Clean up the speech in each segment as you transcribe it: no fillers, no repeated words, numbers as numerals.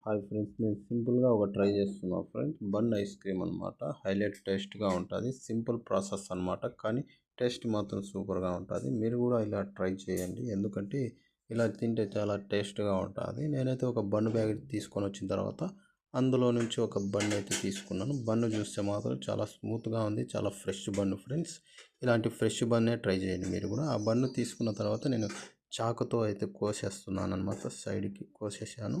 Hi friends, నేను సింపుల్గా ఒక ట్రై చేస్తున్నాను ఫ్రెండ్స్. బన్ ఐస్ క్రీమ్ అనమాట. హైలైట్ టేస్ట్గా ఉంటుంది. సింపుల్ ప్రాసెస్ అనమాట, కానీ టేస్ట్ మాత్రం సూపర్గా ఉంటుంది. మీరు కూడా ఇలా ట్రై చేయండి, ఎందుకంటే ఇలా తింటే చాలా టేస్ట్గా ఉంటుంది. నేనైతే ఒక బన్ ప్యాకెట్ తీసుకొని వచ్చిన తర్వాత అందులో నుంచి ఒక బన్ అయితే తీసుకున్నాను. బన్ను చూస్తే మాత్రం చాలా స్మూత్గా ఉంది, చాలా ఫ్రెష్ బన్ను ఫ్రెండ్స్. ఇలాంటి ఫ్రెష్ బన్నే ట్రై చేయండి మీరు కూడా. ఆ బన్ను తీసుకున్న తర్వాత నేను చాకుతో అయితే కోసేస్తున్నాను అనమాట. సైడ్కి కోసేసాను.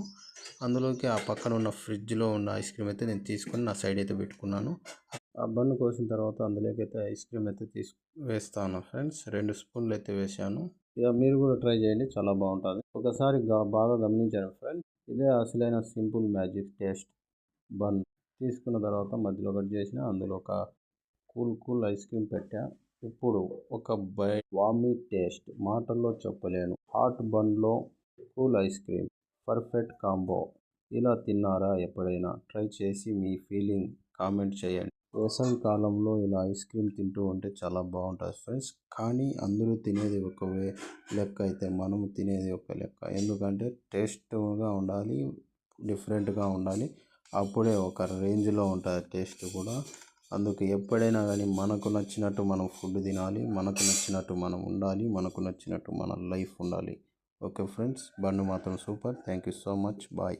అందులోకి ఆ పక్కన ఉన్న ఫ్రిడ్జ్లో ఉన్న ఐస్ క్రీమ్ అయితే నేను తీసుకొని నా సైడ్ అయితే పెట్టుకున్నాను. ఆ బన్ను కోసిన తర్వాత అందులోకి అయితే ఐస్ క్రీమ్ అయితే వేస్తాను ఫ్రెండ్స్. 2 స్పూన్లు అయితే వేసాను. ఇక మీరు కూడా ట్రై చేయండి, చాలా బాగుంటుంది. ఒకసారి బాగా గమనించాను ఫ్రెండ్స్, ఇదే అసలైన సింపుల్ మ్యాజిక్ టేస్ట్. బన్ తీసుకున్న తర్వాత మధ్యలో కట్ చేసిన అందులో ఒక కూల్ ఐస్ క్రీమ్ పెట్టా. ఇప్పుడు ఒక వామీ టేస్ట్ మాటల్లో చెప్పలేను. హాట్ బన్లో cool ice cream, perfect combo. ఇలా తిన్నారా ఎప్పుడైనా? ట్రై చేసి మీ ఫీలింగ్ కామెంట్ చేయండి. వేసవి కాలంలో ఇలా ఐస్ క్రీమ్ తింటూ ఉంటే చాలా బాగుంటుంది ఫ్రెండ్స్. కానీ అందరూ తినేది ఒక లెక్క అయితే మనము తినేది ఒక లెక్క. ఎందుకంటే టేస్ట్గా ఉండాలి, డిఫరెంట్గా ఉండాలి. అప్పుడే ఒక రేంజ్లో ఉంటుంది టేస్ట్ కూడా. అందుకు ఎప్పుడైనా కానీ మనకు నచ్చినట్టు మనం ఫుడ్ తినాలి, మనకు నచ్చినట్టు మనం ఉండాలి, మనకు నచ్చినట్టు మన లైఫ్ ఉండాలి. ఓకే ఫ్రెండ్స్, బండి మాత్రం super. Thank you so much. Bye.